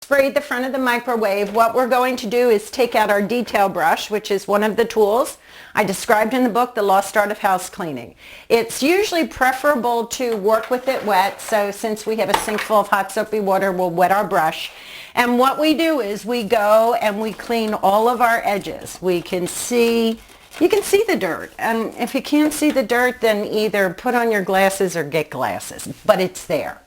sprayed the front of the microwave, what we're going to do is take out our detail brush, which is one of the tools I described in the book, The Lost Art of House Cleaning. It's usually preferable to work with it wet, so since we have a sink full of hot soapy water, we'll wet our brush. And what we do is we go and we clean all of our edges. You can see the dirt, and if you can't see the dirt, then either put on your glasses or get glasses, but it's there.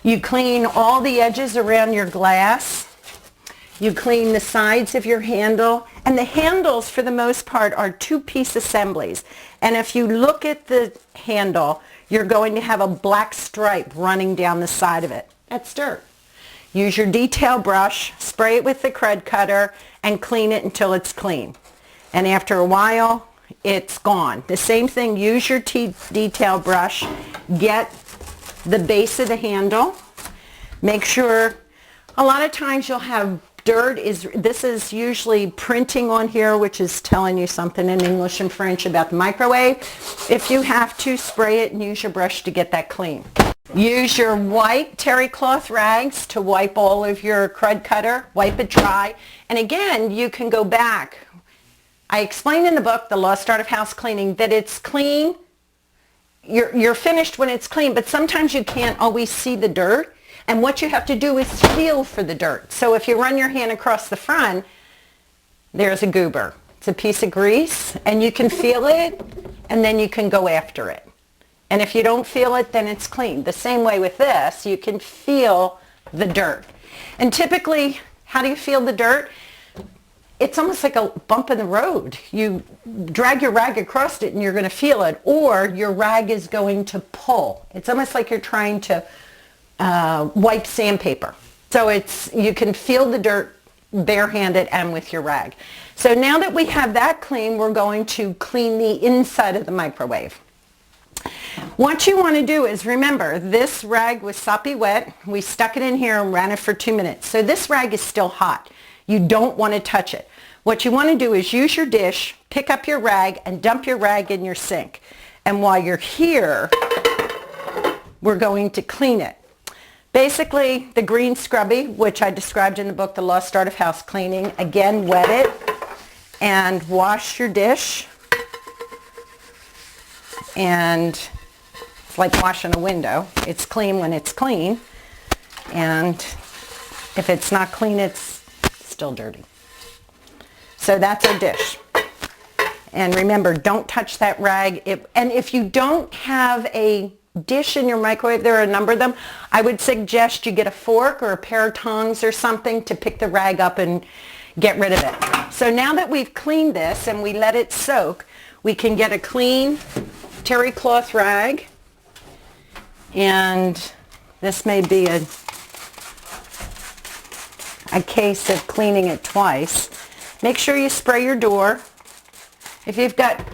You clean all the edges around your glass. You clean the sides of your handle, and the handles for the most part are two-piece assemblies. And if you look at the handle, you're going to have a black stripe running down the side of it. That's dirt. Use your detail brush, spray it with the Cred Cutter, and clean it until it's clean. And after a while, it's gone. The same thing, use your detail brush, get the base of the handle. Make sure, a lot of times you'll have dirt, this is usually printing on here, which is telling you something in English and French about the microwave. If you have to, spray it and use your brush to get that clean. Use your white terry cloth rags to wipe all of your Cred Cutter, wipe it dry. And again, you can go back. I explained in the book, The Lost Art of House Cleaning, that it's clean. You're finished when it's clean, but sometimes you can't always see the dirt. And what you have to do is feel for the dirt. So if you run your hand across the front, there's a goober. It's a piece of grease, and you can feel it, and then you can go after it. And if you don't feel it, then it's clean. The same way with this, you can feel the dirt. And typically, how do you feel the dirt? It's almost like a bump in the road. You drag your rag across it and you're going to feel it, or your rag is going to pull. It's almost like you're trying to wipe sandpaper. So you can feel the dirt barehanded and with your rag. So now that we have that clean, we're going to clean the inside of the microwave. What you want to do is, remember, this rag was soppy wet. We stuck it in here and ran it for 2 minutes. So this rag is still hot. You don't want to touch it. What you want to do is use your dish, pick up your rag, and dump your rag in your sink. And while you're here, we're going to clean it. Basically, the green scrubby, which I described in the book, The Lost Art of House Cleaning, again, wet it and wash your dish. And it's like washing a window. It's clean when it's clean. And if it's not clean, it's still dirty. So that's our dish. And remember, don't touch that rag. And if you don't have a dish in your microwave, there are a number of them, I would suggest you get a fork or a pair of tongs or something to pick the rag up and get rid of it. So now that we've cleaned this and we let it soak, we can get a clean terry cloth rag, and this may be a case of cleaning it twice. Make sure you spray your door. If you've got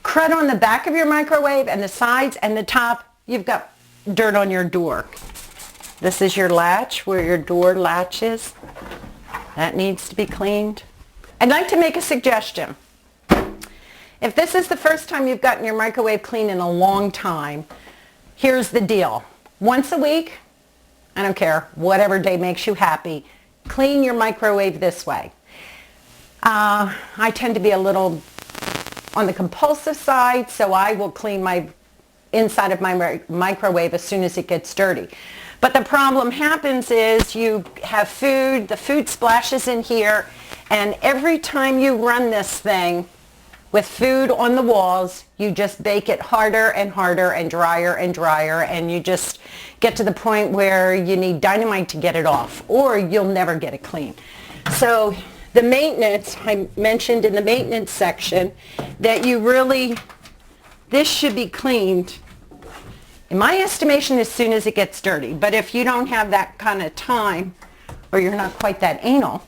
crud on the back of your microwave and the sides and the top, you've got dirt on your door. This is your latch where your door latch is. That needs to be cleaned. I'd like to make a suggestion. If this is the first time you've gotten your microwave clean in a long time, here's the deal. Once a week, I don't care, whatever day makes you happy, clean your microwave this way. I tend to be a little on the compulsive side, so I will clean my inside of my microwave as soon as it gets dirty. But the problem happens is you have food, the food splashes in here, and every time you run this thing with food on the walls, you just bake it harder and harder and drier, and you just get to the point where you need dynamite to get it off, or you'll never get it clean. So the maintenance, I mentioned in the maintenance section that this should be cleaned, in my estimation, as soon as it gets dirty. But if you don't have that kind of time, or you're not quite that anal,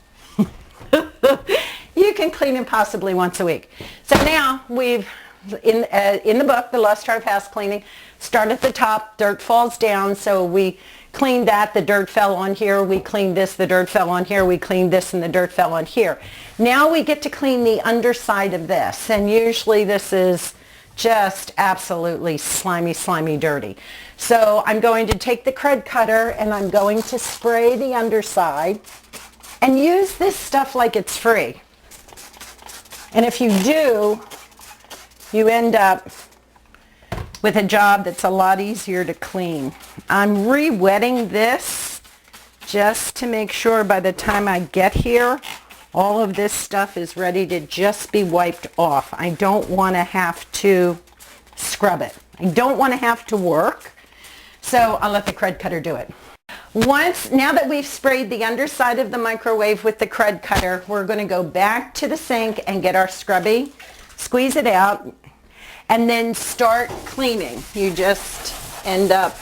you can clean it possibly once a week. So now we've, in the book, The Lost Art of House Cleaning, start at the top, dirt falls down, so we cleaned that, the dirt fell on here, we cleaned this, the dirt fell on here, we cleaned this, and the dirt fell on here. Now we get to clean the underside of this, and usually this is just absolutely slimy, slimy dirty. So I'm going to take the Cred Cutter and I'm going to spray the underside and use this stuff like it's free. And if you do, you end up with a job that's a lot easier to clean. I'm re-wetting this just to make sure by the time I get here, all of this stuff is ready to just be wiped off. I don't want to have to scrub it. I don't want to have to work, so I'll let the Cred Cutter do it. Now that we've sprayed the underside of the microwave with the Cred Cutter, we're going to go back to the sink and get our scrubby, squeeze it out, and then start cleaning. You just end up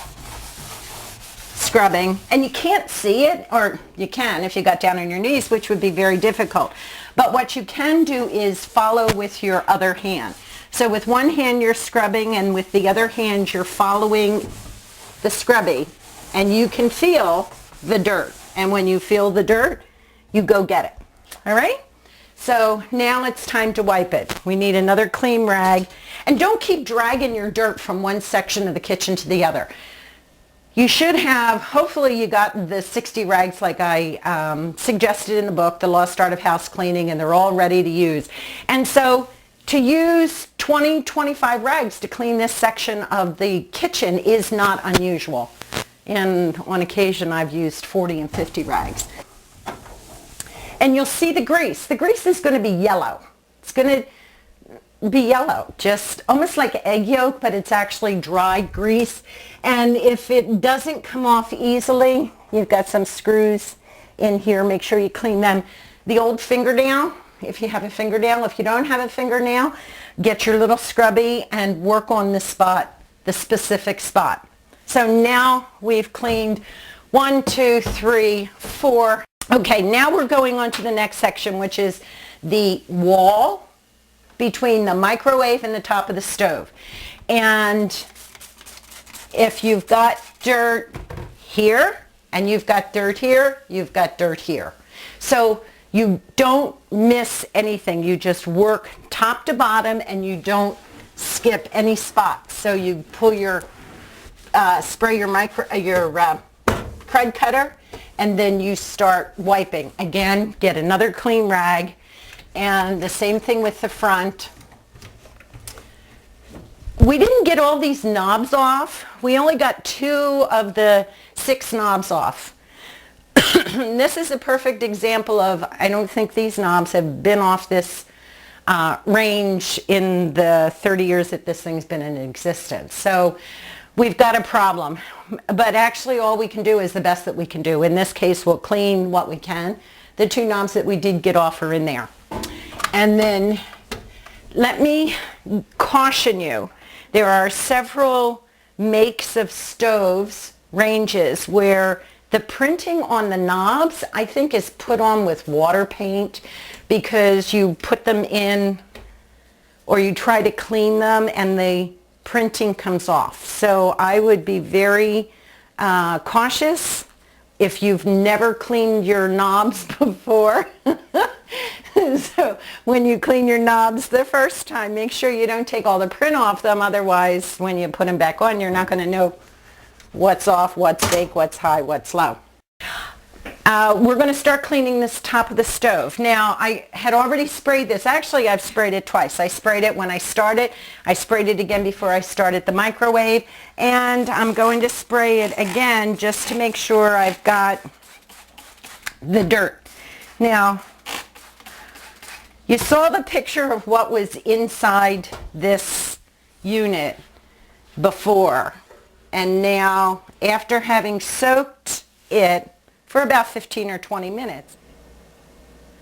scrubbing, and you can't see it, or you can if you got down on your knees, which would be very difficult. But what you can do is follow with your other hand. So with one hand you're scrubbing, and with the other hand you're following the scrubby, and you can feel the dirt. And when you feel the dirt, you go get it. All right? So now it's time to wipe it. We need another clean rag. And don't keep dragging your dirt from one section of the kitchen to the other. You should have, hopefully you got the 60 rags like I suggested in the book, The Lost Art of House Cleaning, and they're all ready to use. And so to use 20, 25 rags to clean this section of the kitchen is not unusual. And on occasion I've used 40 and 50 rags. And you'll see the grease. The grease is going to be yellow. It's going to be yellow, just almost like egg yolk, but it's actually dry grease. And if it doesn't come off easily, you've got some screws in here. Make sure you clean them. The old fingernail, if you have a fingernail. If you don't have a fingernail, get your little scrubby and work on the spot, the specific spot. So now we've cleaned 1, 2, 3, 4. Okay, now we're going on to the next section, which is the wall between the microwave and the top of the stove. And if you've got dirt here and you've got dirt here, you've got dirt here. So you don't miss anything. You just work top to bottom and you don't skip any spots. So you pull your, spray your Cred Cutter, and then you start wiping. Again, get another clean rag, and the same thing with the front. We didn't get all these knobs off. We only got 2 of the 6 knobs off. This is a perfect example of, I don't think these knobs have been off this range in the 30 years that this thing's been in existence. So we've got a problem. But actually all we can do is the best that we can do. In this case, we'll clean what we can. The 2 knobs that we did get off are in there. And then let me caution you. There are several makes of stoves, ranges, where the printing on the knobs, I think, is put on with water paint, because you put them in or you try to clean them and the printing comes off. So I would be very cautious if you've never cleaned your knobs before. So when you clean your knobs the first time, make sure you don't take all the print off them. Otherwise, when you put them back on, you're not going to know what's off, what's bake, what's high, what's low. We're going to start cleaning this top of the stove. Now, I had already sprayed this. Actually, I've sprayed it twice. I sprayed it when I started. I sprayed it again before I started the microwave. And I'm going to spray it again just to make sure I've got the dirt. Now, you saw the picture of what was inside this unit before. And now, after having soaked it for about 15 or 20 minutes.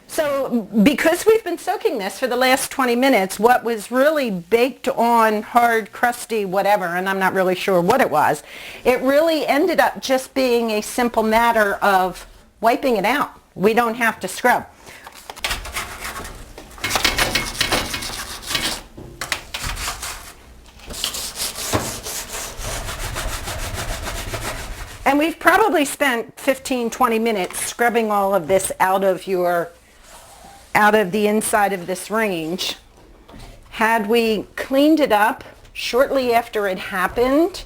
So because we've been soaking this for the last 20 minutes, what was really baked on, hard, crusty, whatever, and I'm not really sure what it was, it really ended up just being a simple matter of wiping it out. We don't have to scrub. And we've probably spent 15, 20 minutes scrubbing all of this out of the inside of this range. Had we cleaned it up shortly after it happened,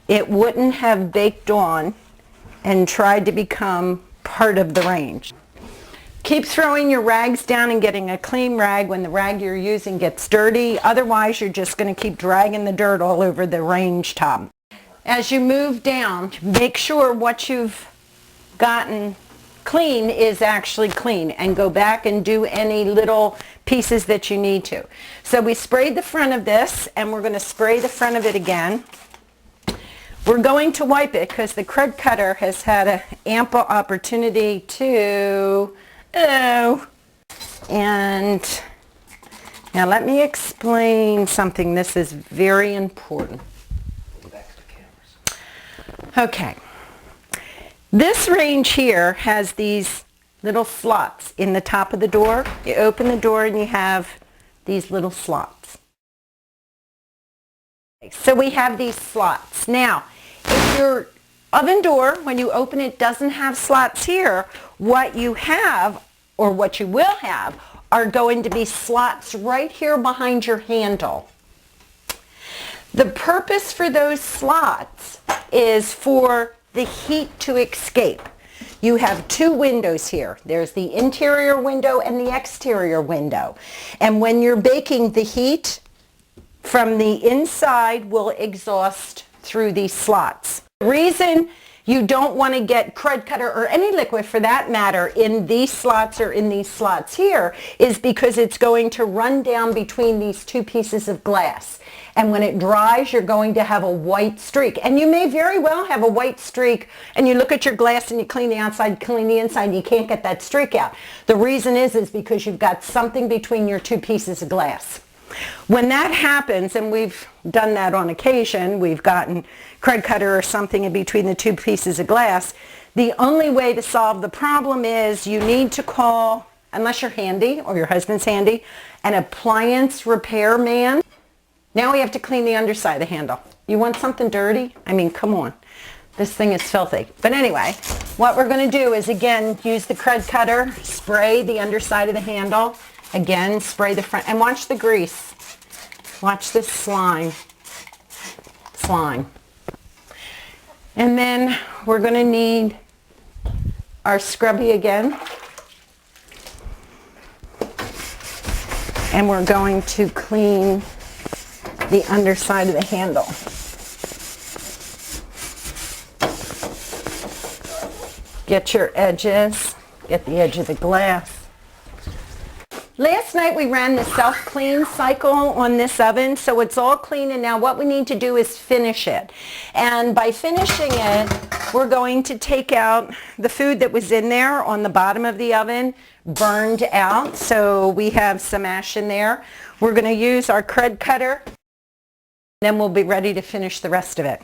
it wouldn't have baked on and tried to become part of the range. Keep throwing your rags down and getting a clean rag when the rag you're using gets dirty. Otherwise, you're just going to keep dragging the dirt all over the range top. As you move down, make sure what you've gotten clean is actually clean, and go back and do any little pieces that you need to. So we sprayed the front of this, and we're going to spray the front of it again. We're going to wipe it because the crud cutter has had an ample opportunity to... And now let me explain something. This is very important. Okay. This range here has these little slots in the top of the door. You open the door and you have these little slots. So we have these slots. Now, if your oven door, when you open it, doesn't have slots here, what you have, or what you will have, are going to be slots right here behind your handle. The purpose for those slots is for the heat to escape. You have two windows here. There's the interior window and the exterior window. And when you're baking, the heat from the inside will exhaust through these slots. The reason you don't want to get crud cutter or any liquid for that matter in these slots or in these slots here is because it's going to run down between these two pieces of glass. And when it dries, you're going to have a white streak. And you may very well have a white streak, and you look at your glass and you clean the outside, clean the inside, and you can't get that streak out. The reason is because you've got something between your two pieces of glass. When that happens, and we've done that on occasion, we've gotten crud cutter or something in between the two pieces of glass, the only way to solve the problem is you need to call, unless you're handy or your husband's handy, an appliance repair man. Now we have to clean the underside of the handle. You want something dirty? I mean, come on. This thing is filthy. But anyway, what we're going to do is, again, use the crud cutter, spray the underside of the handle, again, spray the front, and watch the grease. Watch this slime. Slime. And then we're going to need our scrubby again. And we're going to clean the underside of the handle. Get your edges. Get the edge of the glass. Last night we ran the self-clean cycle on this oven, so it's all clean, and now what we need to do is finish it. And by finishing it, we're going to take out the food that was in there on the bottom of the oven, burned out, so we have some ash in there. We're going to use our crud cutter, then we'll be ready to finish the rest of it.